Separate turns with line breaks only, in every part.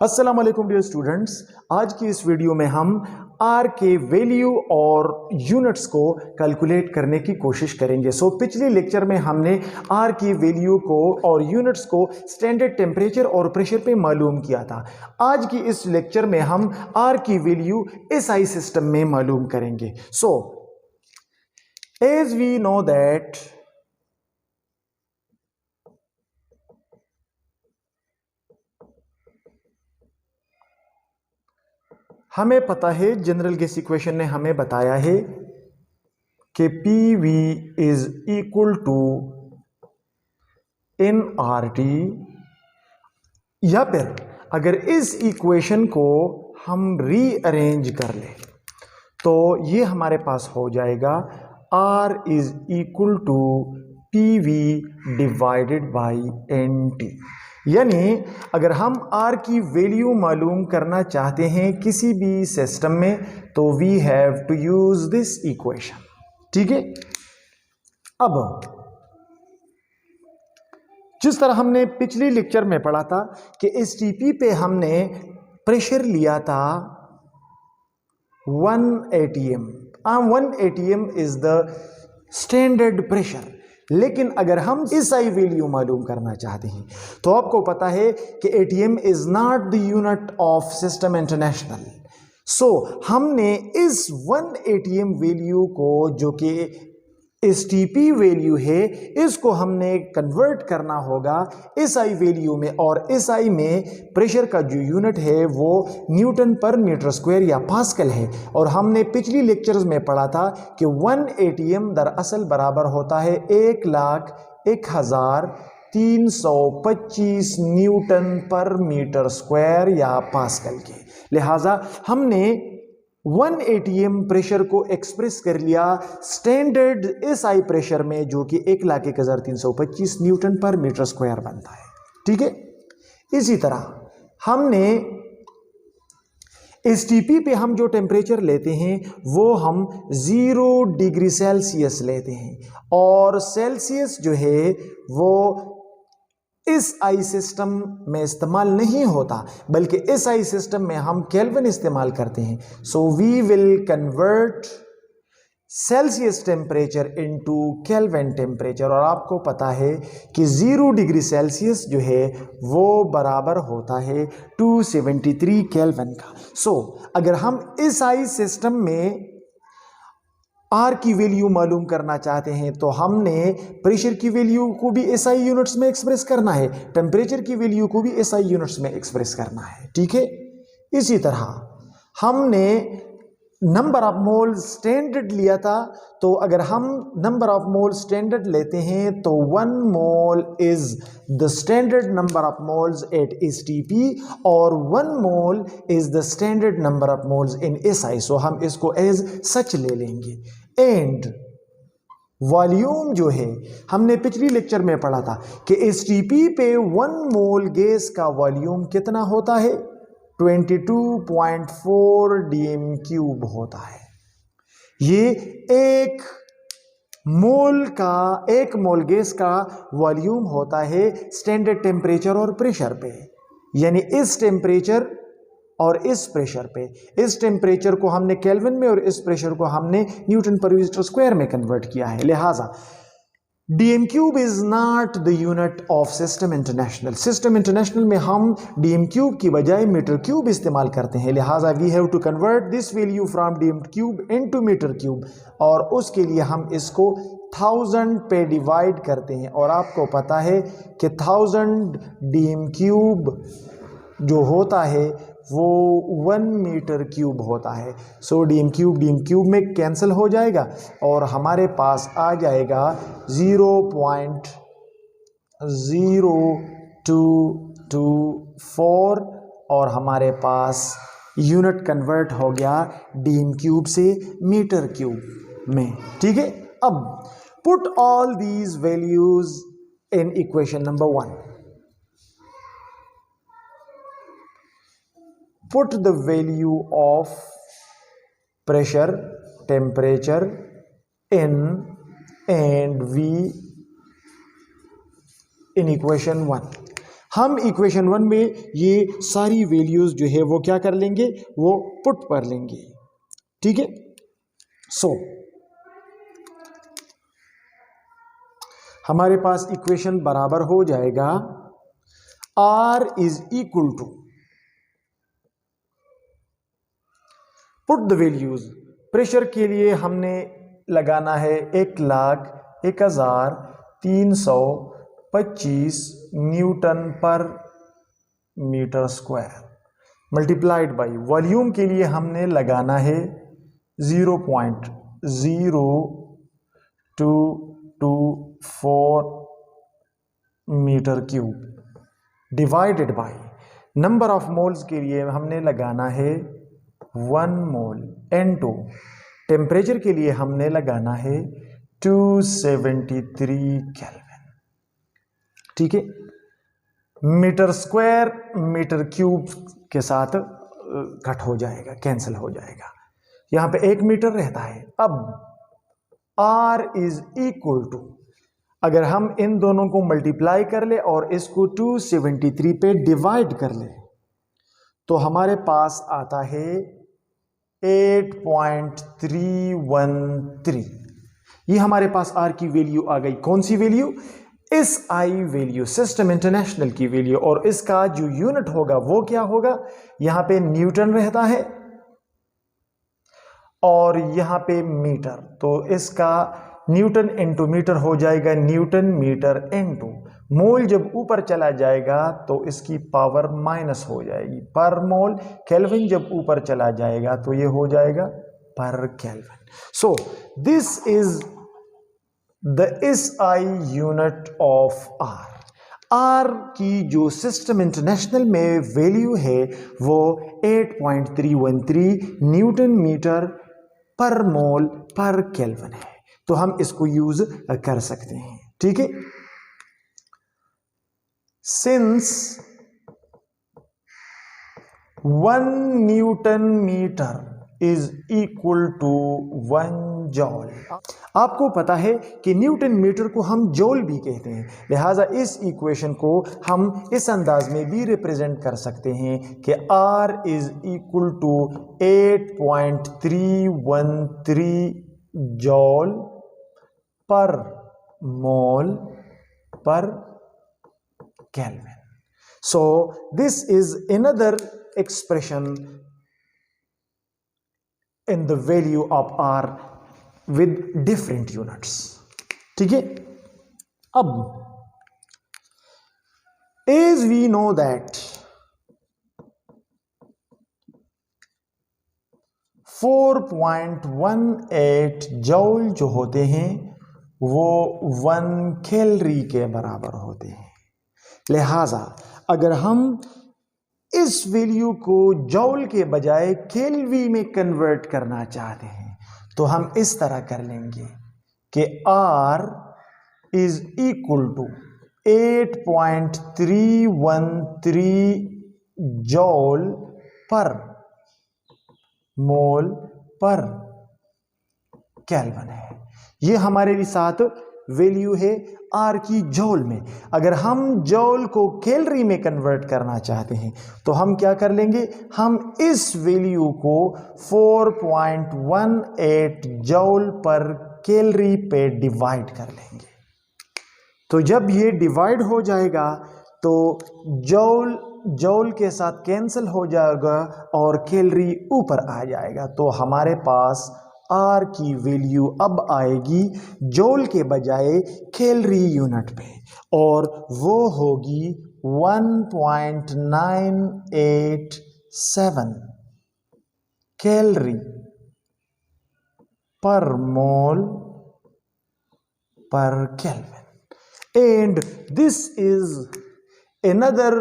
अस्सलाम वालेकुम dear students. आज की इस वीडियो में हम आर के वैल्यू और यूनिट्स को कैलकुलेट करने की कोशिश करेंगे। पिछले लेक्चर में हमने आर की वैल्यू को और यूनिट्स को स्टैंडर्ड टेम्परेचर और प्रेशर पे मालूम किया था। आज की इस लेक्चर में हम आर की वैल्यू एसआई सिस्टम में मालूम करेंगे। एज वी नो दैट हमें पता है, जनरल गैस इक्वेशन ने हमें बताया है कि P V is equal to N R T, या फिर अगर इस इक्वेशन को हम रीअरेंज कर लें तो ये हमारे पास हो जाएगा R is equal to P V divided by N T. यानी अगर हम R की वैल्यू मालूम करना चाहते हैं किसी भी सिस्टम में तो we have to use this equation. ठीक है, अब जिस तरह हमने पिछले लेक्चर में पढ़ा था कि एसटीपी पे हमने प्रेशर लिया था 1 atm। 1 atm is the standard pressure, लेकिन अगर हम एसआई वैल्यू मालूम करना चाहते हैं तो आपको पता है कि ATM is not the unit of system international. हमने इस 1 एटीएम वैल्यू को, जो कि एसटीपी वैल्यू है, इसको हमने कन्वर्ट करना होगा एसआई वैल्यू में, और एसआई में प्रेशर का जो यूनिट है वो न्यूटन पर मीटर स्क्वायर या पास्कल है। और हमने पिछली लेक्चर्स में पढ़ा था कि 1 एटीएम दरअसल बराबर होता है 1,01,325 न्यूटन पर मीटर स्क्वायर या पास्कल के। लिहाजा हमने 1 एटीएम प्रेशर को एक्सप्रेस कर लिया स्टैंडर्ड एसआई प्रेशर में, जो कि 1,01,325 न्यूटन पर मीटर स्क्वायर बनता है। ठीक है, इसी तरह हमने एसटीपी पे हम जो टेम्परेचर लेते हैं वो हम 0 डिग्री सेल्सियस लेते हैं, और सेल्सियस जो है वो इस आई सिस्टम में इस्तेमाल नहीं होता, बल्कि इस आई सिस्टम में हम केल्विन इस्तेमाल करते हैं। We will convert Celsius temperature into kelvin temperature, और आपको पता है कि 0 डिग्री सेल्सियस जो है वो बराबर होता है 273 केल्विन का। अगर हम इस आई सिस्टम में आर की वैल्यू मालूम करना चाहते हैं तो हमने प्रेशर की वैल्यू को भी एसआई यूनिट्स में एक्सप्रेस करना है, टेम्परेचर की वैल्यू को भी एसआई यूनिट्स में एक्सप्रेस करना है। ठीक है, इसी तरह हमने नंबर ऑफ मोल स्टैंडर्ड लिया था, तो अगर हम नंबर ऑफ मोल स्टैंडर्ड लेते हैं तो 1 mole is the standard number of moles at STP, और 1 mole is the standard number of moles in SI. हम इसको एज सच ले लेंगे। एंड वॉल्यूम जो है, हमने पिछली लेक्चर में पढ़ा था कि एसटीपी पे 1 मोल गैस का वॉल्यूम कितना होता है, 22.4 डीएम क्यूब होता है। ये एक मोल गैस का वॉल्यूम होता है स्टैंडर्ड टेम्परेचर और प्रेशर पे, यानी इस टेम्परेचर और इस प्रेशर पे। इस टेम्परेचर को हमने केल्विन में और इस प्रेशर को हमने न्यूटन पर मीटर स्क्वायर में कन्वर्ट किया है। लिहाजा DM cube is not the unit of system international. System international में हम डीएम क्यूब की बजाय मीटर क्यूब इस्तेमाल करते हैं। लिहाजा we have to convert this value from DM cube into metre cube, और उसके लिए हम इसको 1000 पे डिवाइड करते हैं, और आपको पता है कि 1000 डीएम क्यूब जो होता है वो 1 मीटर क्यूब होता है। डीएम क्यूब में कैंसिल हो जाएगा और हमारे पास आ जाएगा 0.0224, और हमारे पास यूनिट कन्वर्ट हो गया डीएम क्यूब से मीटर क्यूब में। ठीक है, अब put all these values in equation number 1। Put the value of pressure, temperature, N and V in equation 1. हम इक्वेशन 1 में ये सारी वैल्यूज जो है वो क्या कर लेंगे, वो पुट कर लेंगे। ठीक है, सो हमारे पास इक्वेशन बराबर हो जाएगा R is equal to, put the values. Pressure के लिए हमने लगाना है 1,01,325 न्यूटन पर metre square, multiplied by volume के लिए हमने लगाना है 0.0224 metre cube, divided by number of moles के लिए हमने लगाना है 1 मोल, N2 टेम्परेचर के लिए हमने लगाना है 273 केल्विन। ठीक है, मीटर स्क्वायर मीटर क्यूब के साथ कट हो जाएगा, कैंसिल हो जाएगा, यहां पे 1 मीटर रहता है। अब R इज इक्वल टू, अगर हम इन दोनों को मल्टीप्लाई कर ले और इसको 273 पे डिवाइड कर ले तो हमारे पास आता है 8.313। ये हमारे पास R की वैल्यू आ गई। कौन सी value? SI value, system international की वैल्यू। और इसका जो यूनिट होगा वो क्या होगा? यहां पे न्यूटन रहता है और यहां पे मीटर, तो इसका न्यूटन इनटू मीटर हो जाएगा न्यूटन मीटर इनटू मोल। जब ऊपर चला जाएगा तो इसकी पावर माइनस हो जाएगी, पर मोल। केल्विन जब ऊपर चला जाएगा तो ये हो जाएगा पर kelvin. So this is the SI unit of R की जो सिस्टम इंटरनेशनल में वैल्यू है वो 8.313 न्यूटन मीटर पर मोल पर केल्विन है। तो हम इसको यूज कर सकते हैं। ठीक है, since 1 newton metre is equal to 1 joule. आपको पता है कि न्यूटन मीटर को हम जॉल भी कहते हैं, लिहाजा इस इक्वेशन को हम इस अंदाज में भी रिप्रेजेंट कर सकते हैं कि R is equal to 8.313 joule पर mole per kelvin. So this is another expression in the value of R with different units. ठीक है, अब as we know that 4.18 जॉल जो होते हैं वो 1 कैलोरी के बराबर होते हैं। लिहाजा अगर हम इस वैल्यू को जॉल के बजाय केल्वी में कन्वर्ट करना चाहते हैं तो हम इस तरह कर लेंगे कि R is equal to 8.313 joule पर मोल पर केल्विन है। ये हमारे साथ वैल्यू है R की जॉल में। अगर हम जॉल को कैलोरी में कन्वर्ट करना चाहते हैं तो हम क्या कर लेंगे, हम इस वैल्यू को 4.18 जॉल पर कैलोरी पे डिवाइड कर लेंगे। तो जब ये डिवाइड हो जाएगा तो जॉल के साथ कैंसिल हो जाएगा और कैलोरी ऊपर आ जाएगा। तो हमारे पास R की वैल्यू अब आएगी जॉल के बजाय कैलोरी यूनिट पे और वो होगी 1.987 calorie per mole per kelvin. And this is another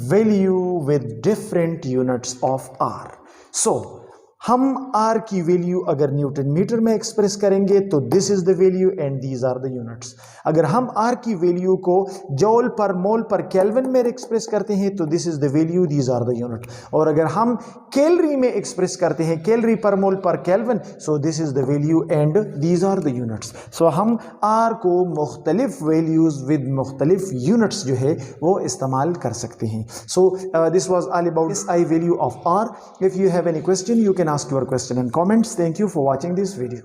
value with different units of R. So हम आर की वैल्यू अगर न्यूटन मीटर में एक्सप्रेस करेंगे तो this is the value and these are the units. अगर हम आर की value को जॉल पर मोल पर केल्विन में एक्सप्रेस करते हैं तो this is the value, these are the unit. और अगर हम कैलोरी में एक्सप्रेस करते हैं, calorie per mole per kelvin, so this is the value and these are the units. So हम आर को मुख्तलिफ वैल्यूज विद मुख्तलिफ यूनिट्स जो है वो इस्तेमाल कर सकते हैं। So this was all about this I value of R. If you have any question you can ask your question in comments. Thank you for watching this video.